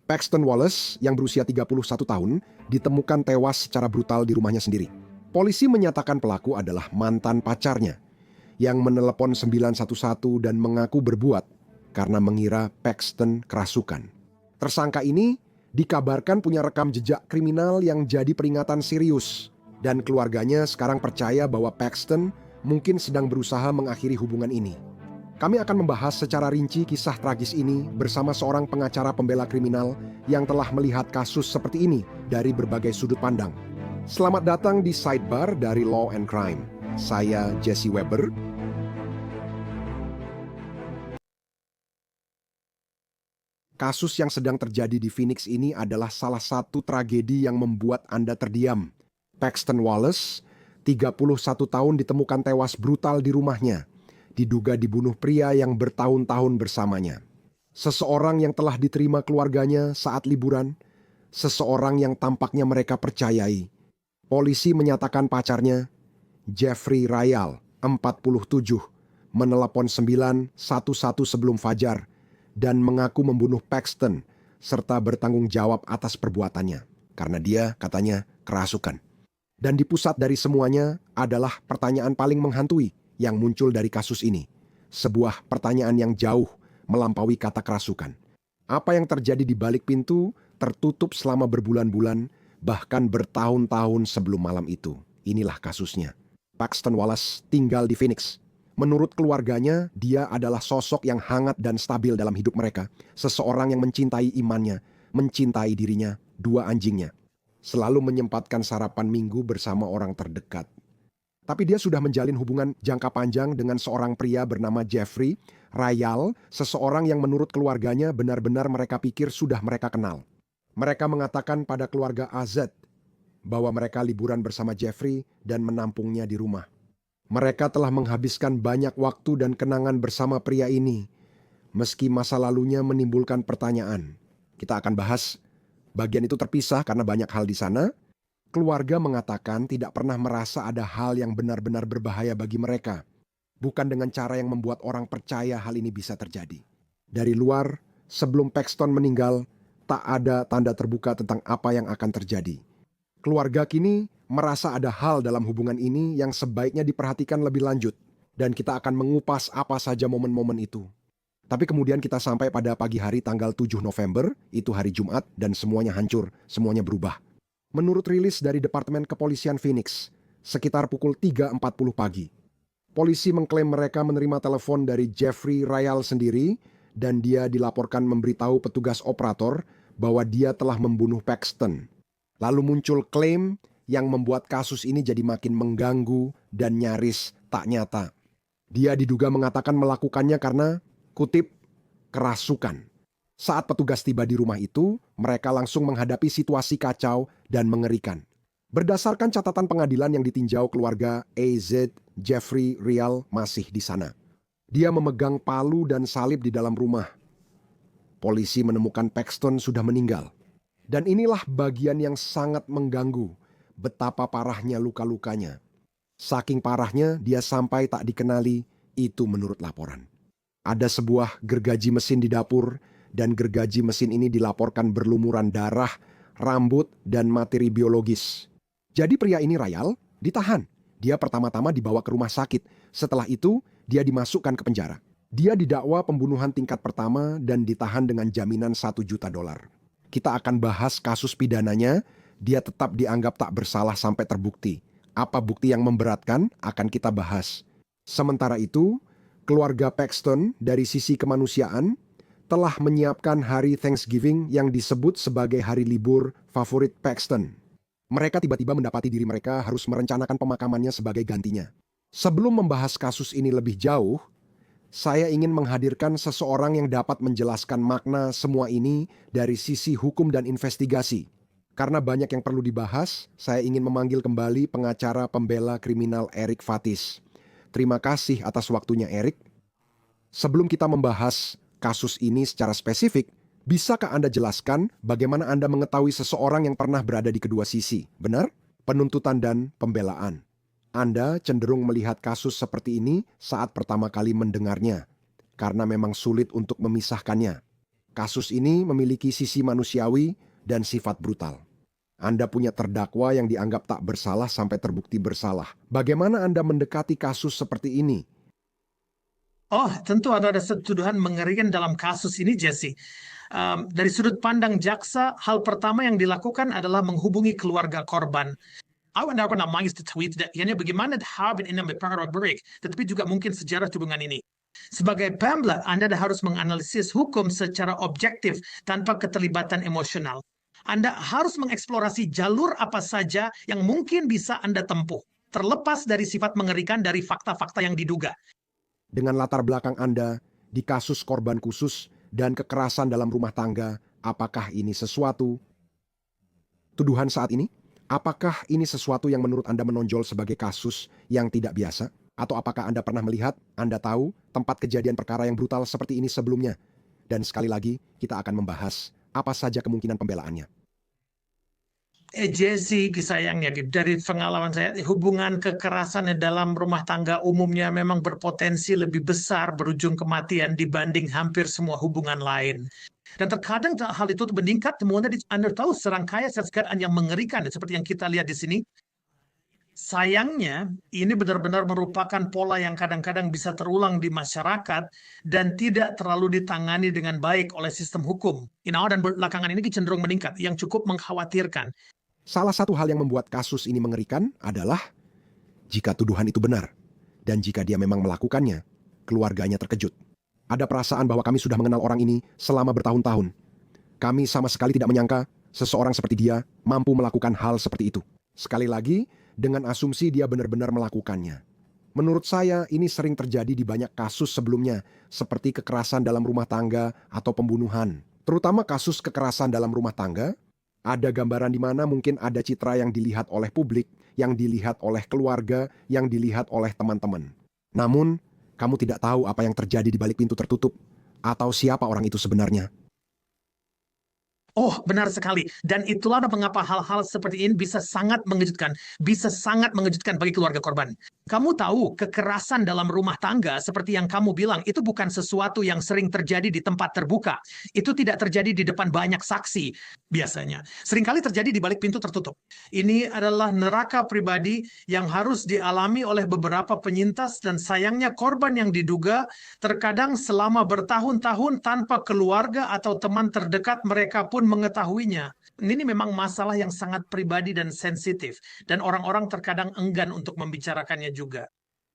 Paxton Wallace yang berusia 31 tahun ditemukan tewas secara brutal di rumahnya sendiri. Polisi menyatakan pelaku adalah mantan pacarnya yang menelepon 911 dan mengaku berbuat karena mengira Paxton kerasukan. Tersangka ini dikabarkan punya rekam jejak kriminal yang jadi peringatan serius, dan keluarganya sekarang percaya bahwa Paxton mungkin sedang berusaha mengakhiri hubungan ini. Kami akan membahas secara rinci kisah tragis ini bersama seorang pengacara pembela kriminal yang telah melihat kasus seperti ini dari berbagai sudut pandang. Selamat datang di Sidebar dari Law and Crime. Saya Jesse Weber. Kasus yang sedang terjadi di Phoenix ini adalah salah satu tragedi yang membuat Anda terdiam. Paxton Wallace, 31 tahun ditemukan tewas brutal di rumahnya. Diduga dibunuh pria yang bertahun-tahun bersamanya. Seseorang yang telah diterima keluarganya saat liburan, seseorang yang tampaknya mereka percayai. Polisi menyatakan pacarnya, Jeffrey Rayal, 47, menelepon 911 sebelum fajar dan mengaku membunuh Paxton serta bertanggung jawab atas perbuatannya karena dia katanya kerasukan. Dan di pusat dari semuanya adalah pertanyaan paling menghantui yang muncul dari kasus ini. Sebuah pertanyaan yang jauh melampaui kata kerasukan. Apa yang terjadi di balik pintu tertutup selama berbulan-bulan, bahkan bertahun-tahun sebelum malam itu. Inilah kasusnya. Paxton Wallace tinggal di Phoenix. Menurut keluarganya, dia adalah sosok yang hangat dan stabil dalam hidup mereka. Seseorang yang mencintai imannya, mencintai dirinya, dua anjingnya. Selalu menyempatkan sarapan minggu bersama orang terdekat. Tapi dia sudah menjalin hubungan jangka panjang dengan seorang pria bernama Jeffrey Rayal, seseorang yang menurut keluarganya benar-benar mereka pikir sudah mereka kenal. Mereka mengatakan pada keluarga AZ bahwa mereka liburan bersama Jeffrey dan menampungnya di rumah. Mereka telah menghabiskan banyak waktu dan kenangan bersama pria ini, meski masa lalunya menimbulkan pertanyaan. Kita akan bahas bagian itu terpisah karena banyak hal di sana. Keluarga mengatakan tidak pernah merasa ada hal yang benar-benar berbahaya bagi mereka. Bukan dengan cara yang membuat orang percaya hal ini bisa terjadi. Dari luar, sebelum Paxton meninggal, tak ada tanda terbuka tentang apa yang akan terjadi. Keluarga kini merasa ada hal dalam hubungan ini yang sebaiknya diperhatikan lebih lanjut. Dan kita akan mengupas apa saja momen-momen itu. Tapi kemudian kita sampai pada pagi hari tanggal 7 November, itu hari Jumat, dan semuanya hancur, semuanya berubah. Menurut rilis dari Departemen Kepolisian Phoenix, sekitar pukul 3.40 pagi, polisi mengklaim mereka menerima telepon dari Jeffrey Rayal sendiri dan dia dilaporkan memberitahu petugas operator bahwa dia telah membunuh Paxton. Lalu muncul klaim yang membuat kasus ini jadi makin mengganggu dan nyaris tak nyata. Dia diduga mengatakan melakukannya karena, kutip, kerasukan. Saat petugas tiba di rumah itu, mereka langsung menghadapi situasi kacau dan mengerikan. Berdasarkan catatan pengadilan yang ditinjau keluarga AZ, Jeffrey Rayal masih di sana. Dia memegang palu dan salib di dalam rumah. Polisi menemukan Paxton sudah meninggal. Dan inilah bagian yang sangat mengganggu, betapa parahnya luka-lukanya. Saking parahnya dia sampai tak dikenali, itu menurut laporan. Ada sebuah gergaji mesin di dapur, dan gergaji mesin ini dilaporkan berlumuran darah, rambut, dan materi biologis. Jadi pria ini Rayal ditahan. Dia pertama-tama dibawa ke rumah sakit. Setelah itu, dia dimasukkan ke penjara. Dia didakwa pembunuhan tingkat pertama dan ditahan dengan jaminan $1 juta. Kita akan bahas kasus pidananya. Dia tetap dianggap tak bersalah sampai terbukti. Apa bukti yang memberatkan akan kita bahas. Sementara itu, keluarga Paxton dari sisi kemanusiaan telah menyiapkan hari Thanksgiving yang disebut sebagai hari libur favorit Paxton. Mereka tiba-tiba mendapati diri mereka harus merencanakan pemakamannya sebagai gantinya. Sebelum membahas kasus ini lebih jauh, saya ingin menghadirkan seseorang yang dapat menjelaskan makna semua ini dari sisi hukum dan investigasi. Karena banyak yang perlu dibahas, saya ingin memanggil kembali pengacara pembela kriminal Eric Fatis. Terima kasih atas waktunya, Eric. Sebelum kita membahas kasus ini secara spesifik, bisakah Anda jelaskan bagaimana Anda mengetahui seseorang yang pernah berada di kedua sisi? Benar? Penuntutan dan pembelaan. Anda cenderung melihat kasus seperti ini saat pertama kali mendengarnya, karena memang sulit untuk memisahkannya. Kasus ini memiliki sisi manusiawi dan sifat brutal. Anda punya terdakwa yang dianggap tak bersalah sampai terbukti bersalah. Bagaimana Anda mendekati kasus seperti ini? Oh, tentu ada tuduhan mengerikan dalam kasus ini, Jesse. Dari sudut pandang jaksa, hal pertama yang dilakukan adalah menghubungi keluarga korban. Aku tidak pernah nangis di tweet, hanya bagaimana habit ini berperan, tetapi juga mungkin sejarah hubungan ini. Sebagai pembela, Anda harus menganalisis hukum secara objektif tanpa keterlibatan emosional. Anda harus mengeksplorasi jalur apa saja yang mungkin bisa Anda tempuh, terlepas dari sifat mengerikan dari fakta-fakta yang diduga. Dengan latar belakang Anda di kasus korban khusus dan kekerasan dalam rumah tangga, apakah ini sesuatu tuduhan saat ini? Apakah ini sesuatu yang menurut Anda menonjol sebagai kasus yang tidak biasa? Atau apakah Anda pernah melihat, Anda tahu tempat kejadian perkara yang brutal seperti ini sebelumnya? Dan sekali lagi, kita akan membahas apa saja kemungkinan pembelaannya. Jesse, sayangnya dari pengalaman saya, hubungan kekerasan dalam rumah tangga umumnya memang berpotensi lebih besar berujung kematian dibanding hampir semua hubungan lain. Dan terkadang hal itu meningkat, Anda tahu serangkaian keadaan yang mengerikan seperti yang kita lihat di sini. Sayangnya, ini benar-benar merupakan pola yang kadang-kadang bisa terulang di masyarakat dan tidak terlalu ditangani dengan baik oleh sistem hukum. Dan belakangan ini cenderung meningkat, yang cukup mengkhawatirkan. Salah satu hal yang membuat kasus ini mengerikan adalah jika tuduhan itu benar dan jika dia memang melakukannya, keluarganya terkejut. Ada perasaan bahwa kami sudah mengenal orang ini selama bertahun-tahun. Kami sama sekali tidak menyangka seseorang seperti dia mampu melakukan hal seperti itu. Sekali lagi, dengan asumsi dia benar-benar melakukannya. Menurut saya, ini sering terjadi di banyak kasus sebelumnya, seperti kekerasan dalam rumah tangga atau pembunuhan. Terutama kasus kekerasan dalam rumah tangga, ada gambaran di mana mungkin ada citra yang dilihat oleh publik, yang dilihat oleh keluarga, yang dilihat oleh teman-teman. Namun, kamu tidak tahu apa yang terjadi di balik pintu tertutup, atau siapa orang itu sebenarnya. Oh, benar sekali. Dan itulah mengapa hal-hal seperti ini bisa sangat mengejutkan bagi keluarga korban. Kamu tahu, kekerasan dalam rumah tangga seperti yang kamu bilang, itu bukan sesuatu yang sering terjadi di tempat terbuka. Itu tidak terjadi di depan banyak saksi, biasanya. Seringkali terjadi di balik pintu tertutup. Ini adalah neraka pribadi yang harus dialami oleh beberapa penyintas, dan sayangnya korban yang diduga terkadang selama bertahun-tahun tanpa keluarga atau teman terdekat mereka pun mengetahuinya. Ini memang masalah yang sangat pribadi dan sensitif, dan orang-orang terkadang enggan untuk membicarakannya juga.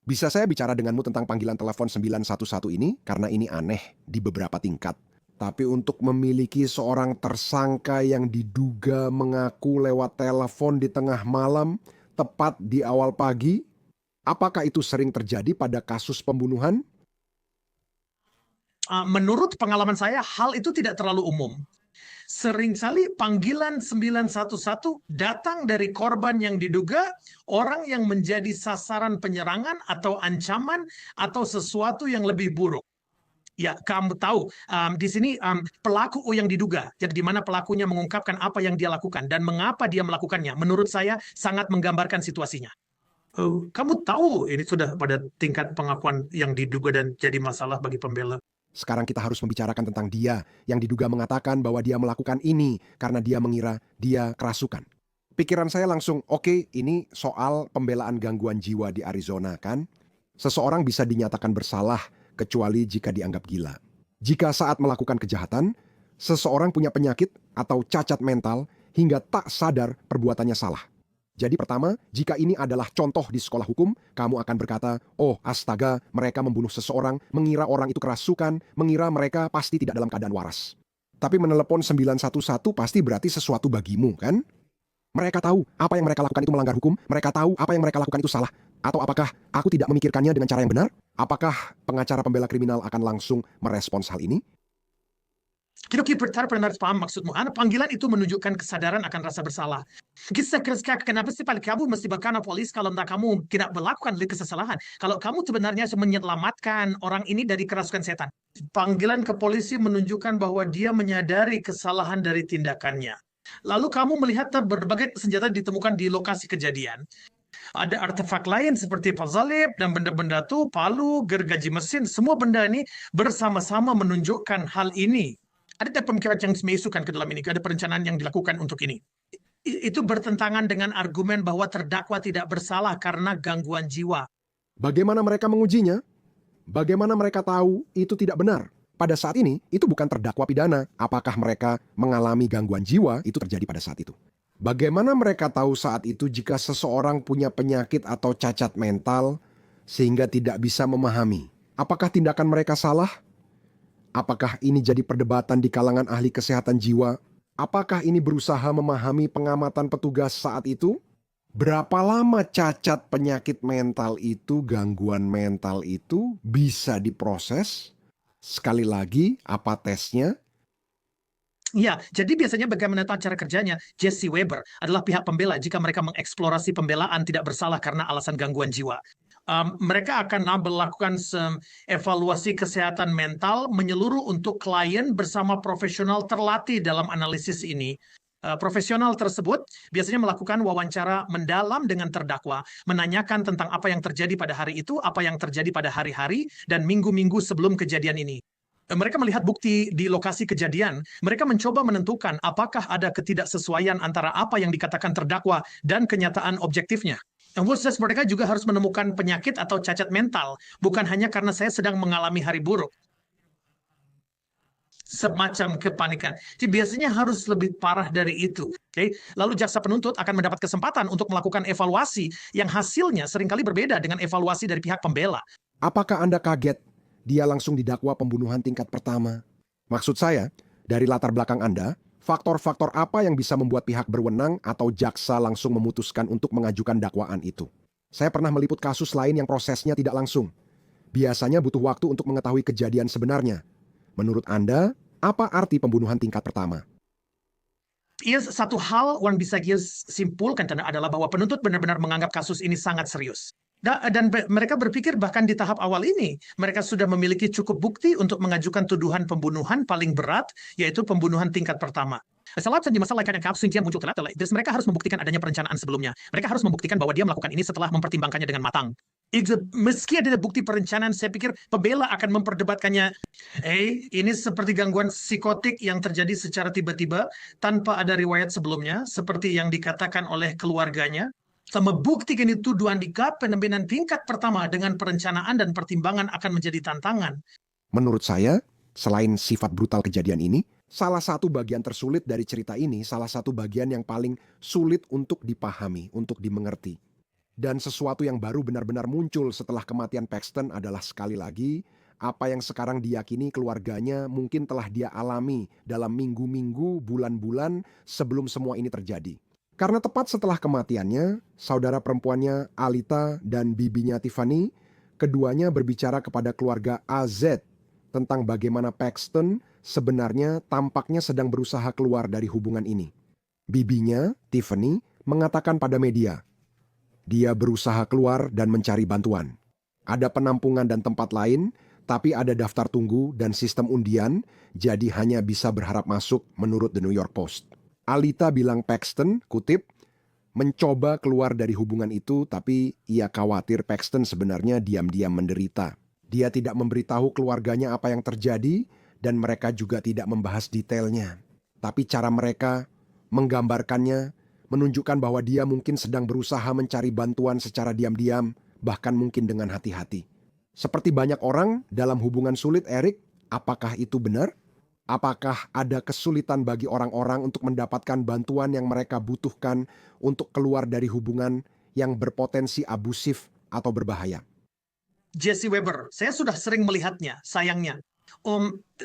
Bisa saya bicara denganmu tentang panggilan telepon 911 ini? Karena ini aneh di beberapa tingkat. Tapi untuk memiliki seorang tersangka yang diduga mengaku lewat telepon di tengah malam, tepat di awal pagi, apakah itu sering terjadi pada kasus pembunuhan? Menurut pengalaman saya, hal itu tidak terlalu umum. Seringkali panggilan 911 datang dari korban yang diduga orang yang menjadi sasaran penyerangan atau ancaman atau sesuatu yang lebih buruk. Ya, kamu tahu, di sini pelaku yang diduga, jadi di mana pelakunya mengungkapkan apa yang dia lakukan dan mengapa dia melakukannya, menurut saya sangat menggambarkan situasinya. Kamu tahu ini sudah pada tingkat pengakuan yang diduga dan jadi masalah bagi pembela. Sekarang kita harus membicarakan tentang dia yang diduga mengatakan bahwa dia melakukan ini karena dia mengira dia kerasukan. Pikiran saya langsung, oke, ini soal pembelaan gangguan jiwa di Arizona kan? Seseorang bisa dinyatakan bersalah kecuali jika dianggap gila. Jika saat melakukan kejahatan, seseorang punya penyakit atau cacat mental hingga tak sadar perbuatannya salah. Jadi pertama, jika ini adalah contoh di sekolah hukum, kamu akan berkata, oh astaga, mereka membunuh seseorang, mengira orang itu kerasukan, mengira mereka pasti tidak dalam keadaan waras. Tapi menelepon 911 pasti berarti sesuatu bagimu, kan? Mereka tahu apa yang mereka lakukan itu melanggar hukum, mereka tahu apa yang mereka lakukan itu salah. Atau apakah aku tidak memikirkannya dengan cara yang benar? Apakah pengacara pembela kriminal akan langsung merespons hal ini? Kita pernah paham maksudmu. Panggilan itu menunjukkan kesadaran akan rasa bersalah. Kenapa sih kamu mesti berkana polis kalau kamu tidak melakukan kesalahan? Kalau kamu sebenarnya menyelamatkan orang ini dari kerasukan setan. Panggilan ke polisi menunjukkan bahwa dia menyadari kesalahan dari tindakannya. Lalu kamu melihat berbagai senjata ditemukan di lokasi kejadian. Ada artefak lain seperti pazalib dan benda-benda palu, gergaji mesin, semua benda ini bersama-sama menunjukkan hal ini. Ada pemikiran yang dimasukkan ke dalam ini, ada perencanaan yang dilakukan untuk ini. Itu bertentangan dengan argumen bahwa terdakwa tidak bersalah karena gangguan jiwa. Bagaimana mereka mengujinya? Bagaimana mereka tahu itu tidak benar? Pada saat ini, itu bukan terdakwa pidana. Apakah mereka mengalami gangguan jiwa? Itu terjadi pada saat itu. Bagaimana mereka tahu saat itu jika seseorang punya penyakit atau cacat mental sehingga tidak bisa memahami? Apakah tindakan mereka salah? Apakah ini jadi perdebatan di kalangan ahli kesehatan jiwa? Apakah ini berusaha memahami pengamatan petugas saat itu? Berapa lama cacat penyakit mental itu, gangguan mental itu bisa diproses? Sekali lagi, apa tesnya? Ya, jadi biasanya bagaimana cara kerjanya? Jesse Weber adalah pihak pembela jika mereka mengeksplorasi pembelaan tidak bersalah karena alasan gangguan jiwa. Mereka akan melakukan evaluasi kesehatan mental menyeluruh untuk klien bersama profesional terlatih dalam analisis ini. Profesional tersebut biasanya melakukan wawancara mendalam dengan terdakwa, menanyakan tentang apa yang terjadi pada hari itu, apa yang terjadi pada hari-hari, dan minggu-minggu sebelum kejadian ini. Mereka melihat bukti di lokasi kejadian. Mereka mencoba menentukan apakah ada ketidaksesuaian antara apa yang dikatakan terdakwa dan kenyataan objektifnya. Dan khusus mereka juga harus menemukan penyakit atau cacat mental, bukan hanya karena saya sedang mengalami hari buruk. Semacam kepanikan. Jadi biasanya harus lebih parah dari itu. Okay? Lalu jaksa penuntut akan mendapat kesempatan untuk melakukan evaluasi yang hasilnya seringkali berbeda dengan evaluasi dari pihak pembela. Apakah Anda kaget dia langsung didakwa pembunuhan tingkat pertama? Maksud saya, dari latar belakang Anda, faktor-faktor apa yang bisa membuat pihak berwenang atau jaksa langsung memutuskan untuk mengajukan dakwaan itu? Saya pernah meliput kasus lain yang prosesnya tidak langsung. Biasanya butuh waktu untuk mengetahui kejadian sebenarnya. Menurut Anda, apa arti pembunuhan tingkat pertama? Satu hal yang bisa kita simpulkan adalah bahwa penuntut benar-benar menganggap kasus ini sangat serius. Dan mereka berpikir bahkan di tahap awal ini, mereka sudah memiliki cukup bukti untuk mengajukan tuduhan pembunuhan paling berat, yaitu pembunuhan tingkat pertama. Di masalah yang kasus yang muncul telat, mereka harus membuktikan adanya perencanaan sebelumnya. Mereka harus membuktikan bahwa dia melakukan ini setelah mempertimbangkannya dengan matang. Meski ada bukti perencanaan, saya pikir pembela akan memperdebatkannya. Ini seperti gangguan psikotik yang terjadi secara tiba-tiba tanpa ada riwayat sebelumnya, seperti yang dikatakan oleh keluarganya. Membuktikan itu tuduhan di penampilan tingkat pertama dengan perencanaan dan pertimbangan akan menjadi tantangan. Menurut saya, selain sifat brutal kejadian ini, salah satu bagian tersulit dari cerita ini, salah satu bagian yang paling sulit untuk dipahami, untuk dimengerti. Dan sesuatu yang baru benar-benar muncul setelah kematian Paxton adalah sekali lagi, apa yang sekarang diyakini keluarganya mungkin telah dia alami dalam minggu-minggu, bulan-bulan sebelum semua ini terjadi. Karena tepat setelah kematiannya, saudara perempuannya Alita dan bibinya Tiffany, keduanya berbicara kepada keluarga AZ tentang bagaimana Paxton sebenarnya tampaknya sedang berusaha keluar dari hubungan ini. Bibinya, Tiffany, mengatakan pada media, dia berusaha keluar dan mencari bantuan. Ada penampungan dan tempat lain, tapi ada daftar tunggu dan sistem undian, jadi hanya bisa berharap masuk menurut The New York Post. Alita bilang Paxton, kutip, mencoba keluar dari hubungan itu, tapi ia khawatir Paxton sebenarnya diam-diam menderita. Dia tidak memberitahu keluarganya apa yang terjadi, dan mereka juga tidak membahas detailnya. Tapi cara mereka menggambarkannya, menunjukkan bahwa dia mungkin sedang berusaha mencari bantuan secara diam-diam, bahkan mungkin dengan hati-hati. Seperti banyak orang dalam hubungan sulit, Eric, apakah itu benar? Apakah ada kesulitan bagi orang-orang untuk mendapatkan bantuan yang mereka butuhkan untuk keluar dari hubungan yang berpotensi abusif atau berbahaya? Jesse Weber, saya sudah sering melihatnya, sayangnya.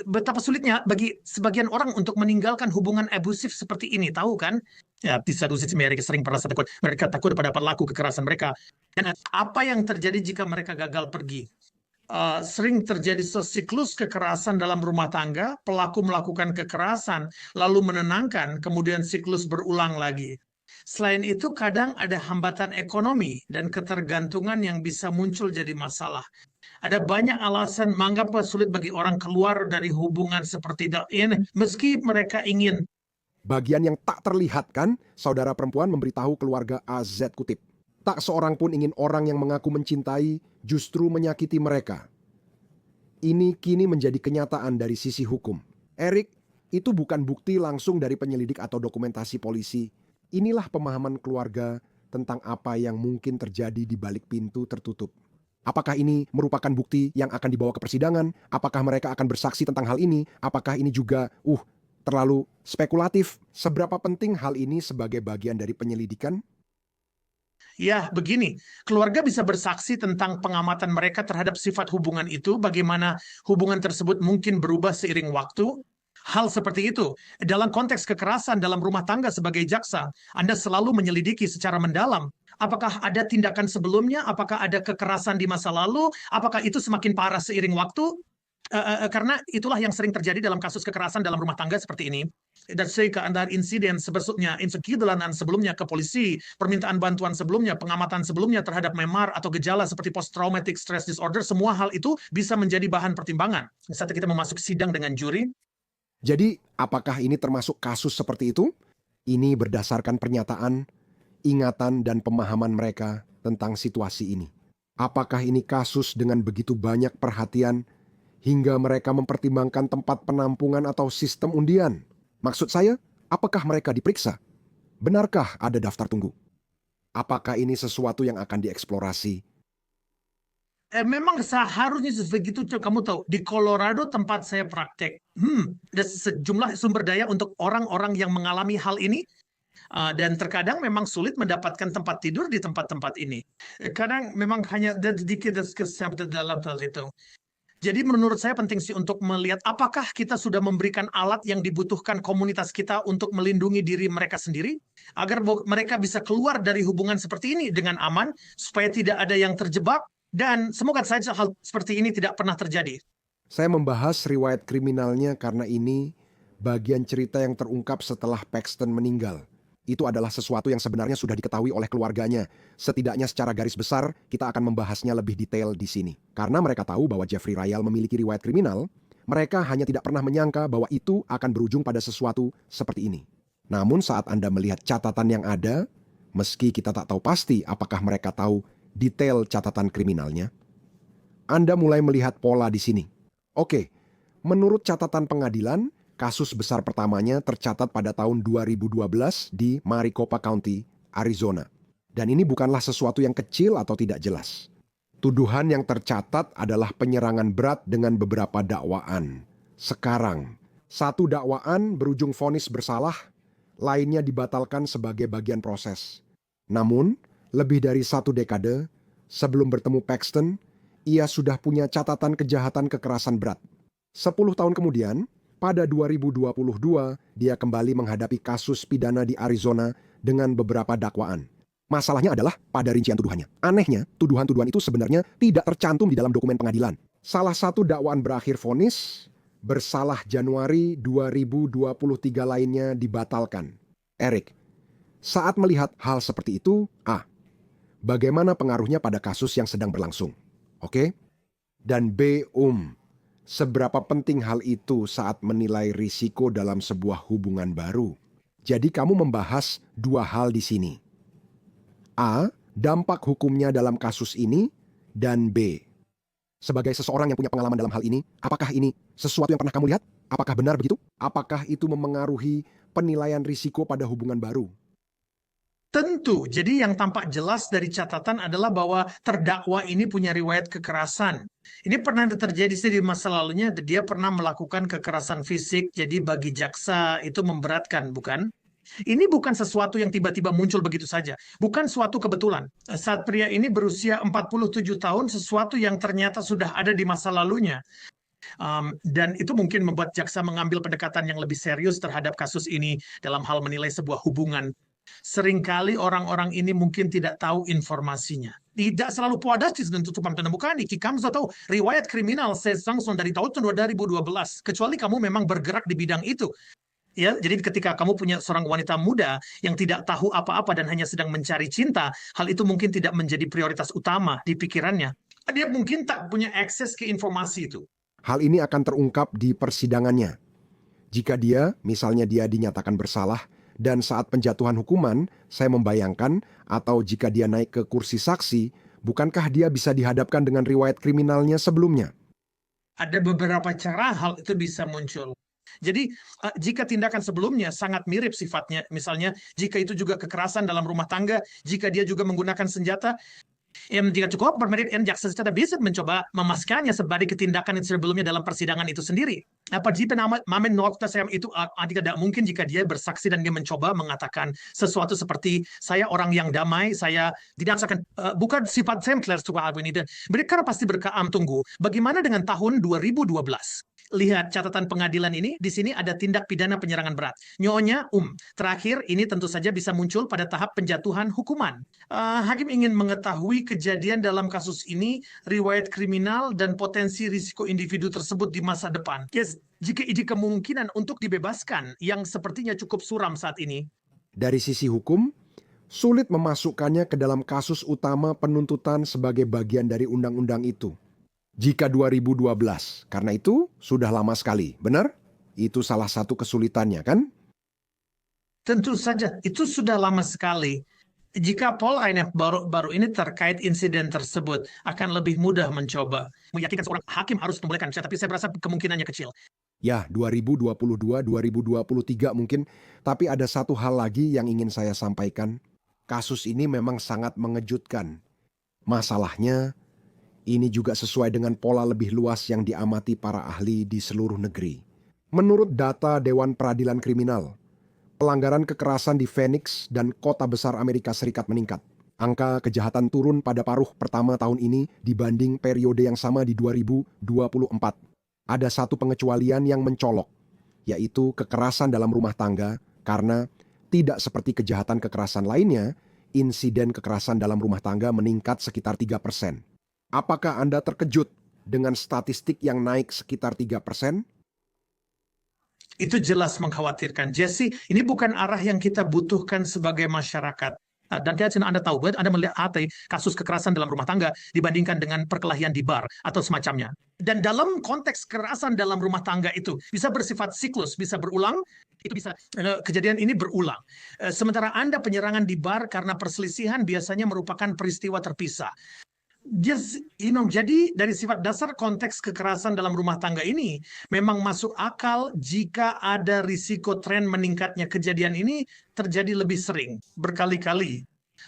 Betapa sulitnya bagi sebagian orang untuk meninggalkan hubungan abusif seperti ini, tahu kan? Ya, di satu sisi mereka sering merasa takut. Mereka takut pada pelaku kekerasan mereka. Dan apa yang terjadi jika mereka gagal pergi? Sering terjadi siklus kekerasan dalam rumah tangga, pelaku melakukan kekerasan, lalu menenangkan, kemudian siklus berulang lagi. Selain itu, kadang ada hambatan ekonomi dan ketergantungan yang bisa muncul jadi masalah. Ada banyak alasan mengapa sulit bagi orang keluar dari hubungan seperti ini, meski mereka ingin. Bagian yang tak terlihat kan, saudara perempuan memberitahu keluarga AZ, kutip, tak seorang pun ingin orang yang mengaku mencintai justru menyakiti mereka. Ini kini menjadi kenyataan dari sisi hukum. Eric, Itu bukan bukti langsung dari penyelidik atau dokumentasi polisi. Inilah pemahaman keluarga tentang apa yang mungkin terjadi di balik pintu tertutup. Apakah ini merupakan bukti yang akan dibawa ke persidangan? Apakah mereka akan bersaksi tentang hal ini? Apakah ini juga terlalu spekulatif? Seberapa penting hal ini sebagai bagian dari penyelidikan? Ya, begini, keluarga bisa bersaksi tentang pengamatan mereka terhadap sifat hubungan itu, bagaimana hubungan tersebut mungkin berubah seiring waktu. Hal seperti itu, dalam konteks kekerasan dalam rumah tangga sebagai jaksa, Anda selalu menyelidiki secara mendalam. Apakah ada tindakan sebelumnya? Apakah ada kekerasan di masa lalu? Apakah itu semakin parah seiring waktu? Karena itulah yang sering terjadi dalam kasus kekerasan dalam rumah tangga seperti ini. Dan sehingga ada insiden sebesarnya insecuritan sebelumnya ke polisi, permintaan bantuan sebelumnya, pengamatan sebelumnya terhadap memar atau gejala seperti post-traumatic stress disorder, semua hal itu bisa menjadi bahan pertimbangan saat kita memasuki sidang dengan juri. Jadi, apakah ini termasuk kasus seperti itu? Ini berdasarkan pernyataan, ingatan, dan pemahaman mereka tentang situasi ini. Apakah ini kasus dengan begitu banyak perhatian hingga mereka mempertimbangkan tempat penampungan atau sistem undian? Maksud saya, apakah mereka diperiksa? Benarkah ada daftar tunggu? Apakah ini sesuatu yang akan dieksplorasi? Memang seharusnya begitu, kamu tahu, di Colorado tempat saya praktek, ada sejumlah sumber daya untuk orang-orang yang mengalami hal ini, dan terkadang memang sulit mendapatkan tempat tidur di tempat-tempat ini. Kadang memang hanya ada sedikit kesempatan dalam hal itu. Jadi menurut saya penting sih untuk melihat apakah kita sudah memberikan alat yang dibutuhkan komunitas kita untuk melindungi diri mereka sendiri, agar mereka bisa keluar dari hubungan seperti ini dengan aman, supaya tidak ada yang terjebak, dan semoga saja hal seperti ini tidak pernah terjadi. Saya membahas riwayat kriminalnya karena ini bagian cerita yang terungkap setelah Paxton meninggal. Itu adalah sesuatu yang sebenarnya sudah diketahui oleh keluarganya. Setidaknya secara garis besar, kita akan membahasnya lebih detail di sini. Karena mereka tahu bahwa Jeffrey Rayal memiliki riwayat kriminal, mereka hanya tidak pernah menyangka bahwa itu akan berujung pada sesuatu seperti ini. Namun saat Anda melihat catatan yang ada, meski kita tak tahu pasti apakah mereka tahu detail catatan kriminalnya, Anda mulai melihat pola di sini. Oke, menurut catatan pengadilan, kasus besar pertamanya tercatat pada tahun 2012 di Maricopa County, Arizona. Dan ini bukanlah sesuatu yang kecil atau tidak jelas. Tuduhan yang tercatat adalah penyerangan berat dengan beberapa dakwaan. Sekarang, satu dakwaan berujung vonis bersalah, lainnya dibatalkan sebagai bagian proses. Namun, lebih dari 1 dekade sebelum bertemu Paxton, ia sudah punya catatan kejahatan kekerasan berat. 10 tahun kemudian, pada 2022, dia kembali menghadapi kasus pidana di Arizona dengan beberapa dakwaan. Masalahnya adalah pada rincian tuduhannya. Anehnya, tuduhan-tuduhan itu sebenarnya tidak tercantum di dalam dokumen pengadilan. Salah satu dakwaan berakhir vonis, bersalah Januari 2023 lainnya dibatalkan. Eric, saat melihat hal seperti itu, bagaimana pengaruhnya pada kasus yang sedang berlangsung? Oke? Dan B, seberapa penting hal itu saat menilai risiko dalam sebuah hubungan baru? Jadi kamu membahas 2 hal di sini. A, dampak hukumnya dalam kasus ini, dan B, sebagai seseorang yang punya pengalaman dalam hal ini, apakah ini sesuatu yang pernah kamu lihat? Apakah benar begitu? Apakah itu memengaruhi penilaian risiko pada hubungan baru? Tentu, jadi yang tampak jelas dari catatan adalah bahwa terdakwa ini punya riwayat kekerasan. Ini pernah terjadi di masa lalunya, dia pernah melakukan kekerasan fisik, jadi bagi jaksa itu memberatkan, bukan? Ini bukan sesuatu yang tiba-tiba muncul begitu saja. Bukan suatu kebetulan. Saat pria ini berusia 47 tahun, sesuatu yang ternyata sudah ada di masa lalunya. Dan itu mungkin membuat jaksa mengambil pendekatan yang lebih serius terhadap kasus ini dalam hal menilai sebuah hubungan. Seringkali orang-orang ini mungkin tidak tahu informasinya. Tidak selalu puas dan tutupan menemukan. Kamu sudah tahu riwayat kriminal saya langsung dari tahun 2012. Kecuali kamu memang bergerak di bidang itu. Ya, jadi ketika kamu punya seorang wanita muda yang tidak tahu apa-apa dan hanya sedang mencari cinta, hal itu mungkin tidak menjadi prioritas utama di pikirannya. Dia mungkin tak punya akses ke informasi itu. Hal ini akan terungkap di persidangannya. Jika misalnya dia dinyatakan bersalah, dan saat penjatuhan hukuman, saya membayangkan, atau jika dia naik ke kursi saksi, bukankah dia bisa dihadapkan dengan riwayat kriminalnya sebelumnya? Ada beberapa cara hal itu bisa muncul. Jadi, jika tindakan sebelumnya sangat mirip sifatnya, misalnya jika itu juga kekerasan dalam rumah tangga, jika dia juga menggunakan senjata, jika cukup bermerit, jaksa secara bisa mencoba memasukkannya sebagai tindakan yang sebelumnya dalam persidangan itu sendiri. Jika mamen itu tidak mungkin jika dia bersaksi dan dia mencoba mengatakan sesuatu seperti saya orang yang damai, saya tidak akan bukan sifat Sinclair suka ini. Dan mereka pasti tunggu. Bagaimana dengan tahun 2012? Lihat catatan pengadilan ini, di sini ada tindak pidana penyerangan berat. Nyonya terakhir ini tentu saja bisa muncul pada tahap penjatuhan hukuman. Hakim ingin mengetahui kejadian dalam kasus ini, riwayat kriminal, dan potensi risiko individu tersebut di masa depan. Yes, jika ada kemungkinan untuk dibebaskan yang sepertinya cukup suram saat ini. Dari sisi hukum, sulit memasukkannya ke dalam kasus utama penuntutan sebagai bagian dari undang-undang itu. Jika 2012, karena itu sudah lama sekali, benar? Itu salah satu kesulitannya, kan? Tentu saja, itu sudah lama sekali. Jika Paul INF baru ini terkait insiden tersebut, akan lebih mudah mencoba. Meyakinkan seorang hakim harus membolehkan, tapi saya merasa kemungkinannya kecil. Ya, 2022, 2023 mungkin. Tapi ada satu hal lagi yang ingin saya sampaikan. Kasus ini memang sangat mengejutkan. Masalahnya, ini juga sesuai dengan pola lebih luas yang diamati para ahli di seluruh negeri. Menurut data Dewan Peradilan Kriminal, pelanggaran kekerasan di Phoenix dan kota besar Amerika Serikat meningkat. Angka kejahatan turun pada paruh pertama tahun ini dibanding periode yang sama di 2024. Ada satu pengecualian yang mencolok, yaitu kekerasan dalam rumah tangga, karena tidak seperti kejahatan kekerasan lainnya, insiden kekerasan dalam rumah tangga meningkat sekitar 3%. Apakah Anda terkejut dengan statistik yang naik sekitar 3%? Itu jelas mengkhawatirkan. Jesse, ini bukan arah yang kita butuhkan sebagai masyarakat. Dan Anda tahu, Anda melihat kasus kekerasan dalam rumah tangga dibandingkan dengan perkelahian di bar atau semacamnya. Dan dalam konteks kekerasan dalam rumah tangga itu bisa bersifat siklus, bisa berulang, itu bisa kejadian ini berulang. Sementara Anda penyerangan di bar karena perselisihan biasanya merupakan peristiwa terpisah. Jadi dari sifat dasar konteks kekerasan dalam rumah tangga ini memang masuk akal jika ada risiko tren meningkatnya kejadian ini terjadi lebih sering, berkali-kali.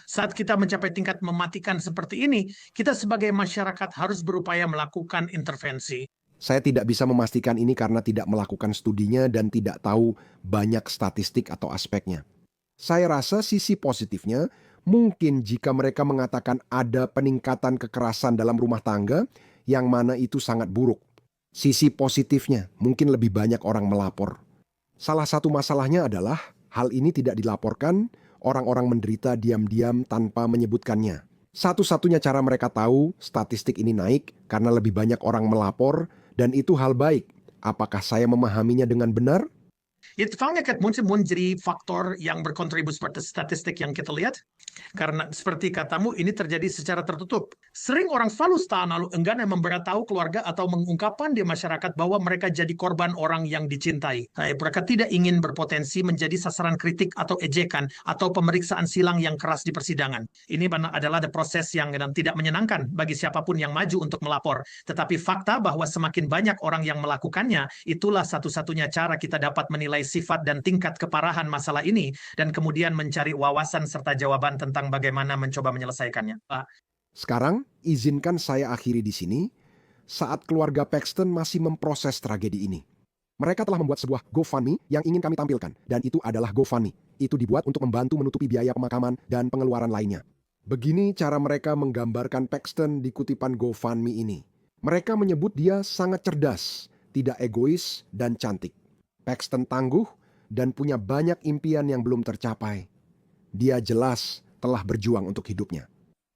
Saat kita mencapai tingkat mematikan seperti ini, kita sebagai masyarakat harus berupaya melakukan intervensi. Saya tidak bisa memastikan ini karena tidak melakukan studinya dan tidak tahu banyak statistik atau aspeknya. Saya rasa sisi positifnya, mungkin jika mereka mengatakan ada peningkatan kekerasan dalam rumah tangga, yang mana itu sangat buruk. Sisi positifnya, mungkin lebih banyak orang melapor. Salah satu masalahnya adalah, hal ini tidak dilaporkan, orang-orang menderita diam-diam tanpa menyebutkannya. Satu-satunya cara mereka tahu statistik ini naik karena lebih banyak orang melapor, dan itu hal baik. Apakah saya memahaminya dengan benar? Itu menjadi faktor yang berkontribusi pada statistik yang kita lihat. Karena seperti katamu, ini terjadi secara tertutup. Sering orang selalu enggan memberitahu keluarga atau mengungkapkan di masyarakat bahwa mereka jadi korban orang yang dicintai. Mereka tidak ingin berpotensi menjadi sasaran kritik atau ejekan atau pemeriksaan silang yang keras di persidangan. Ini adalah proses yang tidak menyenangkan bagi siapapun yang maju untuk melapor. Tetapi fakta bahwa semakin banyak orang yang melakukannya, itulah satu-satunya cara kita dapat menilai sifat dan tingkat keparahan masalah ini dan kemudian mencari wawasan serta jawaban tentang bagaimana mencoba menyelesaikannya. Sekarang, izinkan saya akhiri di sini. Saat keluarga Paxton masih memproses tragedi ini, mereka telah membuat sebuah GoFundMe yang ingin kami tampilkan, dan itu adalah GoFundMe. Itu dibuat untuk membantu menutupi biaya pemakaman dan pengeluaran lainnya. Begini cara mereka menggambarkan Paxton di kutipan GoFundMe ini. Mereka menyebut dia sangat cerdas, tidak egois, dan cantik. Paxton tangguh dan punya banyak impian yang belum tercapai. Dia jelas telah berjuang untuk hidupnya.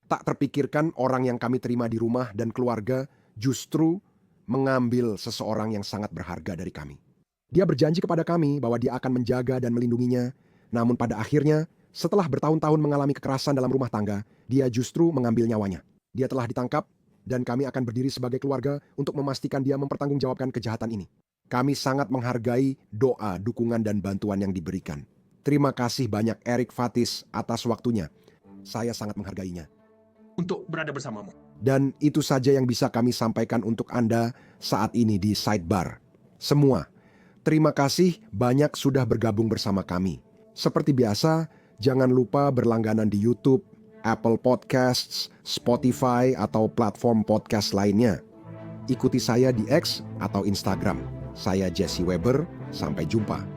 Tak terpikirkan orang yang kami terima di rumah dan keluarga justru mengambil seseorang yang sangat berharga dari kami. Dia berjanji kepada kami bahwa dia akan menjaga dan melindunginya. Namun pada akhirnya, setelah bertahun-tahun mengalami kekerasan dalam rumah tangga, dia justru mengambil nyawanya. Dia telah ditangkap dan kami akan berdiri sebagai keluarga untuk memastikan dia mempertanggungjawabkan kejahatan ini. Kami sangat menghargai doa, dukungan, dan bantuan yang diberikan. Terima kasih banyak Eric Fatis atas waktunya. Saya sangat menghargainya. Untuk berada bersamamu. Dan itu saja yang bisa kami sampaikan untuk Anda saat ini di Sidebar. Semua, Terima kasih banyak sudah bergabung bersama kami. Seperti biasa, jangan lupa berlangganan di YouTube, Apple Podcasts, Spotify, atau platform podcast lainnya. Ikuti saya di X atau Instagram. Saya Jesse Weber, sampai jumpa.